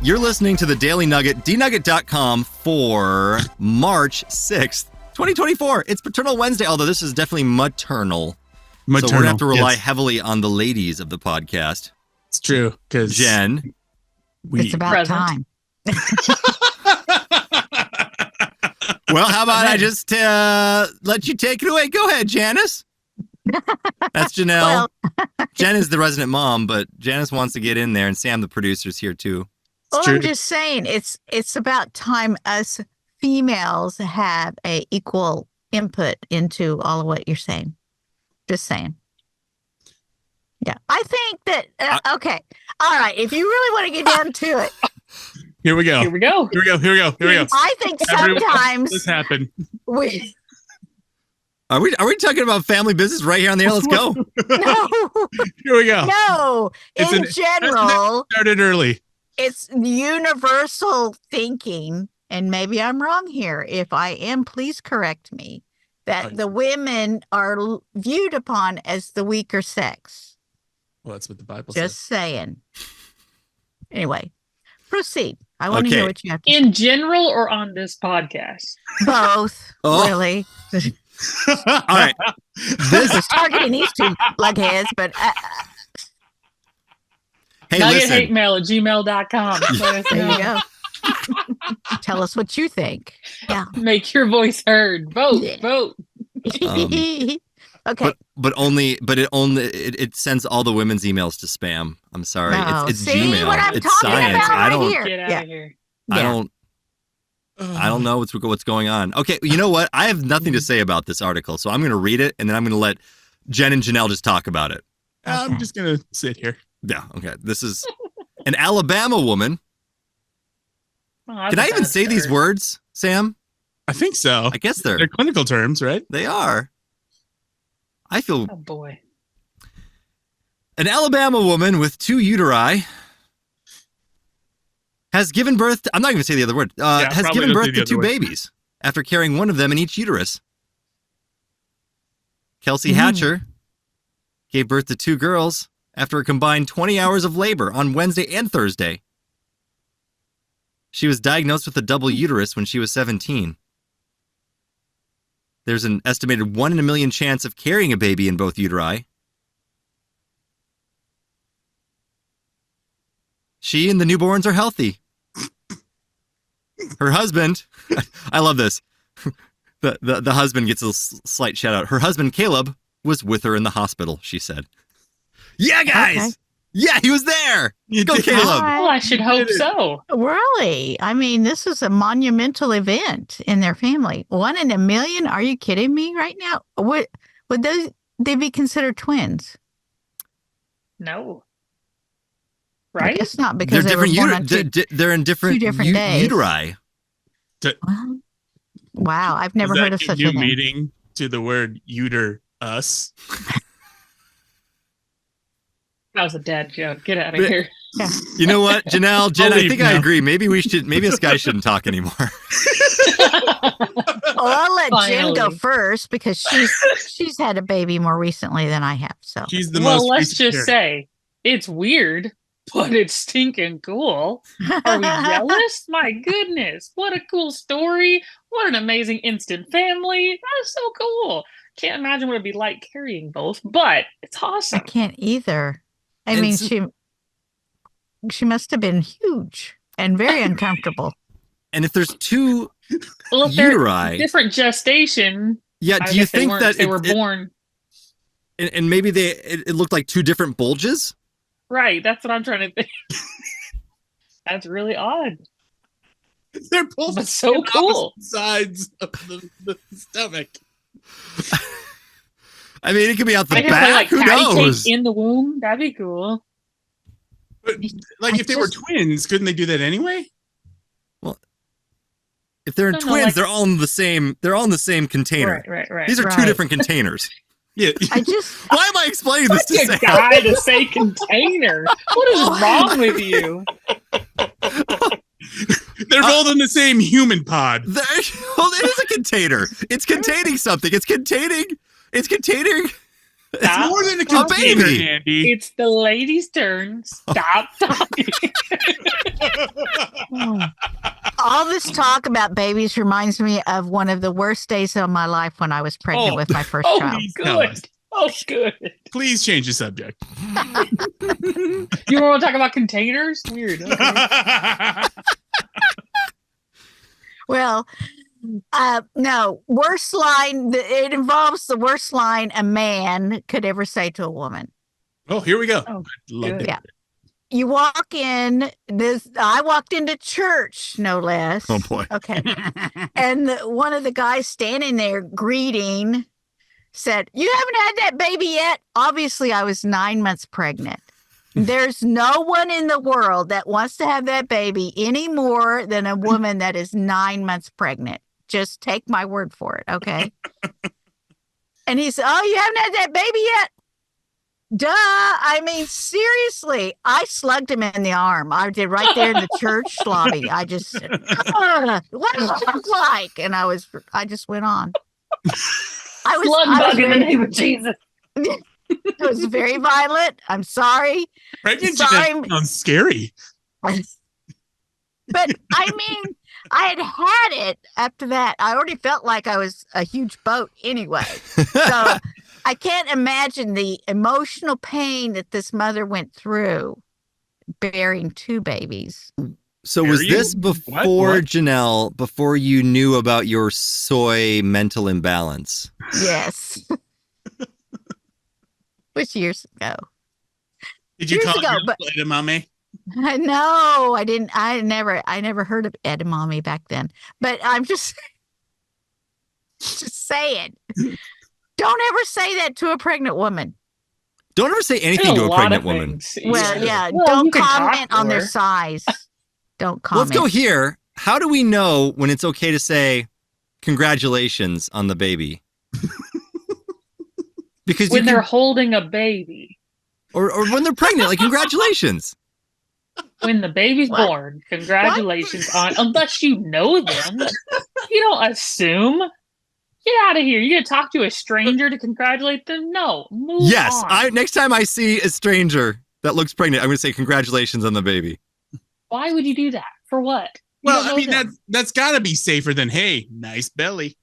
You're listening to the Daily Nugget, dnugget.com for March 6th, 2024. It's Paternal Wednesday, although this is definitely maternal. So we're going to have to rely heavily on the ladies of the podcast. It's true, because Jen. It's about time. Well, how about I just let you take it away? Go ahead, Janice. That's Janelle. Jen is the resident mom, but Janice wants to get in there, and Sam, the producer's here too. Well, I'm just saying, it's about time us females have a equal input into all of what you're saying. Just saying. Yeah, I think that, okay. All right, if you really want to get down to it. Here we go. I think sometimes this happened. Are we talking about family business right here on the air? Let's go. No. Here we go. No. In general. Started early. It's universal thinking, and maybe I'm wrong here. If I am, please correct me, that the women are viewed upon as the weaker sex. Well, that's what the Bible says. Just saying. Anyway, proceed. I want to hear what you have to say. In general or on this podcast? Both, really. All right. This is targeting these two lugheads, but... Hey, NuggetHateMail@gmail.com. There you go. Tell us what you think. Yeah. Make your voice heard. Vote. Okay. But it sends all the women's emails to spam. I'm sorry. No. It's See Gmail. what I'm it's talking science. about I don't right here. Get out of here. I don't know what's going on. Okay, you know what? I have nothing to say about this article, so I'm going to read it, and then I'm going to let Jen and Janelle just talk about it. Okay. I'm just going to sit here. Yeah, okay. This is an Alabama woman. Can I even say these words, Sam? I think so. I guess they're clinical terms, right? They are. I feel... Oh, boy. An Alabama woman with 2 uteri has given birth to, I'm not going to say the other word, has given birth to 2 babies after carrying one of them in each uterus. Kelsey Hatcher gave birth to 2 girls after a combined 20 hours of labor on Wednesday and Thursday. She was diagnosed with a double uterus when she was 17. There's an estimated 1 in a million chance of carrying a baby in both uteri. She and the newborns are healthy. Her husband, I love this. The husband gets a slight shout out. Her husband, Caleb, was with her in the hospital, she said. Yeah, guys! Okay. Yeah, he was there! Go, Caleb! Well, I should hope so. Really? I mean, this is a monumental event in their family. 1 in a million? Are you kidding me right now? Would they be considered twins? No. Right? I guess not, because they're different. They're in different days. Uteri. Wow, I've never heard of such a thing. Meaning to the word uter us. That was a dad joke. Get out of here. Yeah. You know what, Jen, I think I agree. Maybe this guy shouldn't talk anymore. Well, I'll let Jen go first because she's had a baby more recently than I have. So she's the most. Well, let's just say it's weird, but it's stinking cool. Are we jealous? My goodness, what a cool story! What an amazing instant family. That's so cool. Can't imagine what it'd be like carrying both, but it's awesome. I can't either. I mean, she must have been huge and very uncomfortable. And if there's 2 uteri, different gestation. Yeah, do you think that they were born? And maybe it looked like 2 different bulges? Right, that's what I'm trying to think. That's really odd. They're both so cool. Sides of the stomach. I mean, it could be out the back. Play, like, who knows? In the womb, that'd be cool. But, if they were twins, couldn't they do that anyway? Well, if they're twins, they're all in the same. They're all in the same container. Right. These are 2 different containers. Yeah. Why am I explaining this to Sam? Guy to say container. What is wrong with you? They're both in the same human pod. Well, it is a container. It's containing something. It's containing It's more than a A container, baby. Andy. It's the ladies' turn. Stop talking. All this talk about babies reminds me of one of the worst days of my life when I was pregnant with my first child. Please tell us. Good. Oh, good. Please change the subject. You want to talk about containers? Weird. Okay. Well, no, worst line. It involves the worst line a man could ever say to a woman. Oh, here we go. Oh, Love good. it. Yeah. You walk in I walked into church, no less. Oh boy. Okay. And one of the guys standing there greeting said, "You haven't had that baby yet?" Obviously, I was 9 months pregnant. There's no one in the world that wants to have that baby any more than a woman that is 9 months pregnant. Just take my word for it, okay? And he said, "Oh, you haven't had that baby yet?" Duh. I mean, seriously, I slugged him in the arm. I did right there in the church lobby. I just said, "What does it look like?" And I just went on. Slug bug in the name of Jesus. It was very violent. I'm sorry. Pregnant Sorry. Janelle sounds scary. But I mean, I had it after that. I already felt like I was a huge boat anyway. So I can't imagine the emotional pain that this mother went through bearing two babies. So was this before What? Janelle, before you knew about your soy mental imbalance? Yes. Which years ago? Did you Years call ago, your but- little edamame? I know. I didn't. I never heard of edamame back then. But I'm just saying. Don't ever say that to a pregnant woman. Don't ever say anything to a pregnant woman. Well, yeah. Well, you Don't can talk comment to on their her. size. Don't Let's comment. go here. How do we know when it's okay to say congratulations on the baby? Because When you they're can, holding a baby. or when they're pregnant, like congratulations. When the baby's What? born, congratulations on, unless you know them. You don't assume. Get out of here. You gonna talk to a stranger to congratulate them? No. Move Yes, on. next time I see a stranger that looks pregnant, I'm going to say congratulations on the baby. Why would you do that? For what? You Well, don't I know mean, them. that's got to be safer than, hey, nice belly.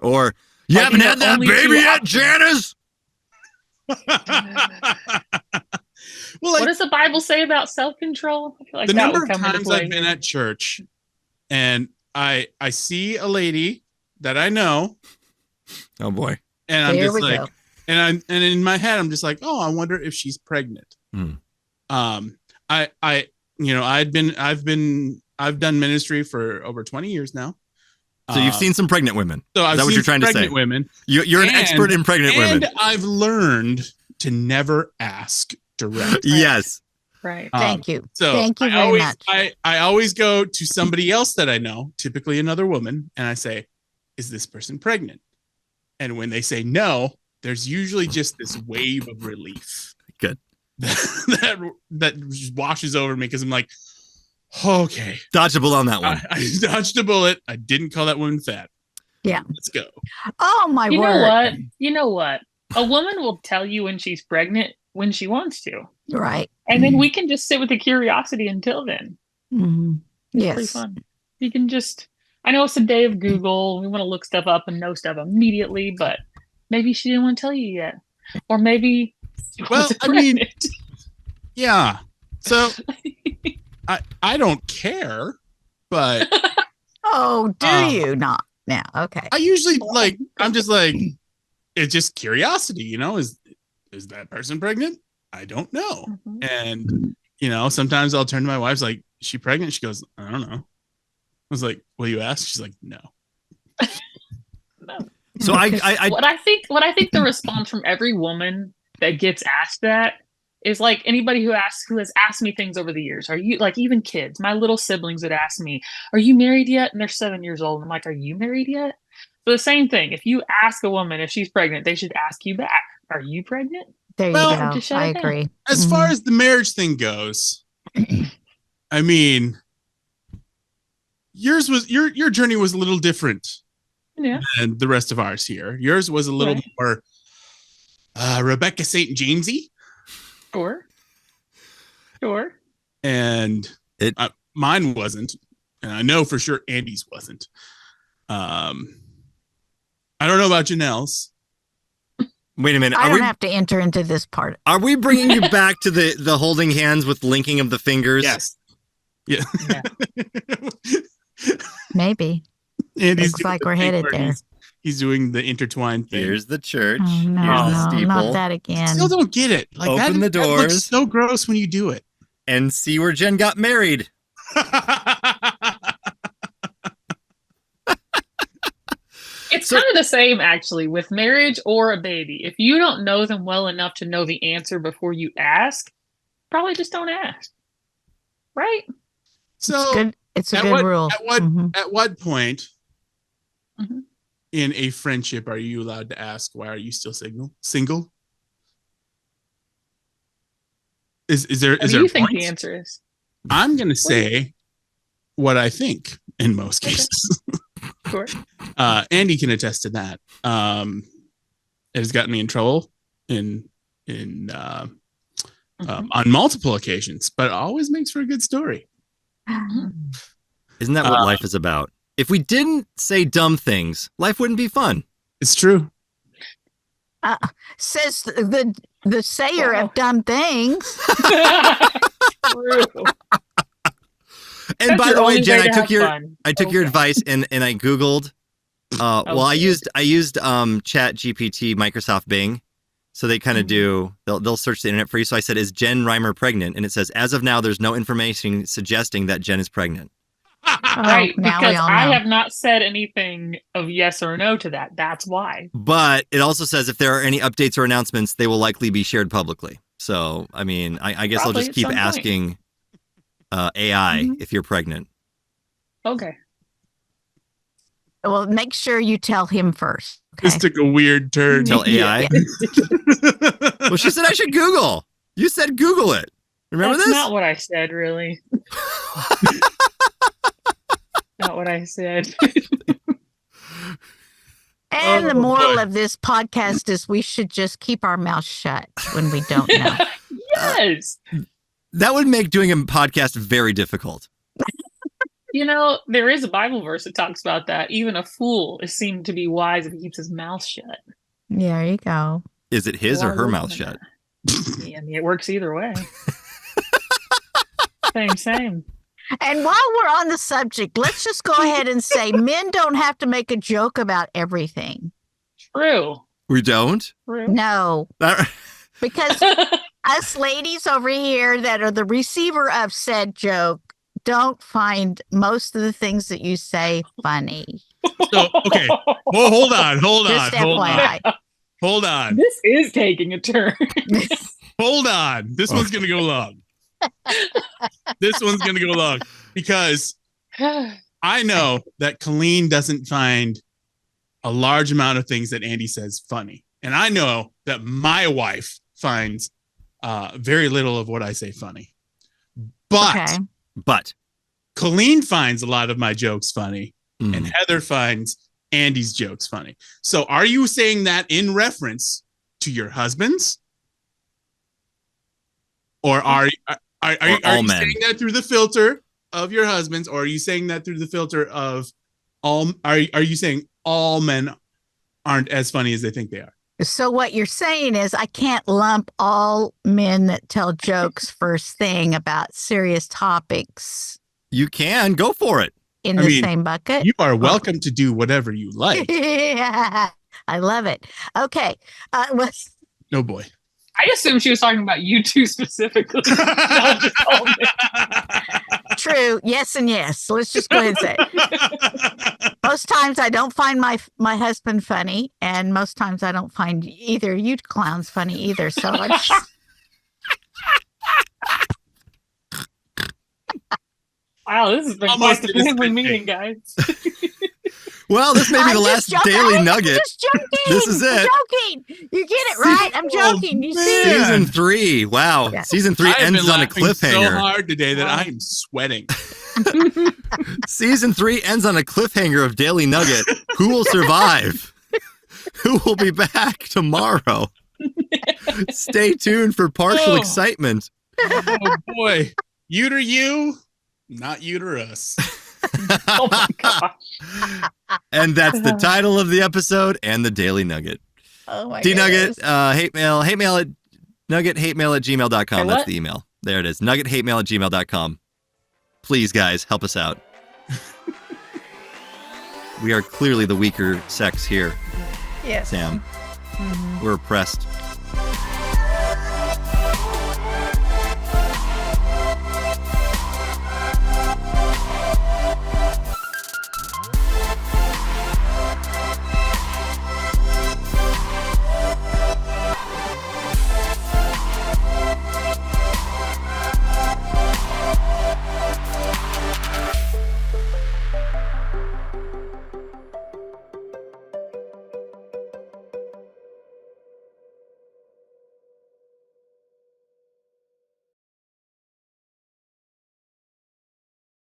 Or you Like, haven't you know, had that only baby two yet, options. Janice? Well, What like does the Bible say about self-control? I feel like the that number would of come into times play I've been here. at church and I see a lady that I know, Oh boy. and I'm Here just we like, go. and in my head I'm just like, oh, I wonder if she's pregnant. Hmm. I've done ministry for over 20 years now. So you've seen some pregnant women. So I've Is that what seen you're trying to pregnant say? women, You're an expert in pregnant and women. I've learned to never ask direct. Yes. Right. Thank you. So Thank you I very always, much. I always go to somebody else that I know, typically another woman, and I say, "Is this person pregnant?" And when they say no, there's usually just this wave of relief. Good. that just washes over me because I'm like, okay, Dodgeable on that one. I dodged a bullet. I didn't call that woman fat. Yeah. Let's go. Oh my You word. know what? You know what? A woman will tell you when she's pregnant when she wants to. Right. And then we can just sit with the curiosity until then. Mhm. Pretty Yes. fun. You can just, I know it's a day of Google. We want to look stuff up and know stuff immediately, but maybe she didn't want to tell you yet. Or maybe she Well, wasn't I mean, pregnant. Yeah. So I don't care, but Oh, do you not now? Okay. I usually like, I'm just like, it's just curiosity, is that person pregnant? I don't know. Mhm. And sometimes I'll turn to my wife's like, is she pregnant? She goes, I don't know. I was like, will you ask? She's like, no. No. So I What I think the response from every woman that gets asked that is like anybody who has asked me things over the years. Are you, like, even kids, my little siblings would ask me, are you married yet? And they're 7 years old. I'm like, are you married yet? So the same thing. If you ask a woman if she's pregnant, they should ask you back, are you pregnant? There you Well, go. just shut I it down. agree. As Mhm. far as the marriage thing goes, I mean, your journey was a little different Yeah. than the rest of ours here. Yours was a little Right. more Rebecca St. Jamesy. Sure. And mine wasn't. And I know for sure Andy's wasn't. I don't know about Janelle's. Wait a minute. I don't have to enter into this part. Are we bringing you back to the holding hands with linking of the fingers? Yes. Yeah. Maybe. Andy's looks like we're headed there. He's doing the intertwined thing. Here's the church. Oh, no, Here's the steeple. not that again. I still don't get it. Like Open the that looks doors. so gross when you do it. And see where Jenn got married. It's kind of the same, actually, with marriage or a baby. If you don't know them well enough to know the answer before you ask, probably just don't ask. Right? So it's a good rule. At what point in a friendship are you allowed to ask, why are you still single? Is there What do you think the answer is? I'm gonna say what I think in most cases. Sure. Andy can attest to that. It has gotten me in trouble on multiple occasions, but it always makes for a good story. Isn't that what life is about? If we didn't say dumb things, life wouldn't be fun. It's true. Says the sayer of dumb things. True. And by the way, Jenn, I took your Okay. advice and I Googled. Well, I used Chat GPT, Microsoft Bing. So they kind of they'll search the internet for you. So I said, is Jenn Reimer pregnant? And it says, as of now, there's no information suggesting that Jenn is pregnant. Right, now because we all I know. have not said anything of yes or no to that. That's why. But it also says if there are any updates or announcements, they will likely be shared publicly. So, I mean, I guess Probably I'll just at keep some point. asking AI if you're pregnant. Okay. Well, make sure you tell him first. Okay? This took a weird turn. Tell AI? Well, she said I should Google. You said Google it. Remember That's this? not what I said, really. Not what I said. And the Oh, moral boy. of this podcast is we should just keep our mouth shut when we don't know. Yes. That would make doing a podcast very difficult. You know, there is a Bible verse that talks about that. Even a fool is seen to be wise if he keeps his mouth shut. There you go. Is it his Well, or her look mouth at shut? I mean, it works either way. Same. And while we're on the subject, let's just go ahead and say men don't have to make a joke about everything. True. We don't? No, That- because us ladies over here that are the receiver of said joke don't find most of the things that you say funny. So, okay. Well, hold on. Just FYI. Hold on. This is taking a turn. Hold on. This one's going to go long. This one's going to go long because I know that Colleen doesn't find a large amount of things that Andy says funny. And I know that my wife finds very little of what I say funny. But Okay. But Colleen finds a lot of my jokes funny, mm, and Heather finds Andy's jokes funny. So are you saying that in reference to your husbands? Or are you men. saying that through the filter of your husbands, or are you saying that through the filter of all? Are you saying all men aren't as funny as they think they are? So what you're saying is I can't lump all men that tell jokes first thing about serious topics you can go for it. in I the mean, same bucket. You are welcome to do whatever you like. Yeah, I love it. Okay. Oh boy. I assume she was talking about you two specifically. Not just all men. True. Yes and yes. Let's just go ahead and say it. Most times I don't find my husband funny, and most times I don't find either you clowns funny either. So I just... Wow, this has been Almost quite the did a family spit meeting, guys. Well, this may be I'm the just last Daily Nugget. Just joking. This is I'm it. joking. You get it right. I'm joking. You see it. man. Season 3. Wow. Yeah. Season 3 I have ends been on a laughing so cliffhanger. hard today that I am sweating. Season 3 ends on a cliffhanger of Daily Nugget. Who will survive? Who will be back tomorrow? Stay tuned for partial excitement. Oh boy. Uter you, not uterus. Oh my gosh. And that's the title of the episode and the Daily Nugget. Oh my D-Nugget, goodness. hate mail at nuggethatemail@gmail.com. Hey, That's what? the email. There it is. Nuggethatemail@gmail.com. Please, guys, help us out. We are clearly the weaker sex here, Yes. Sam. Mhm. We're oppressed.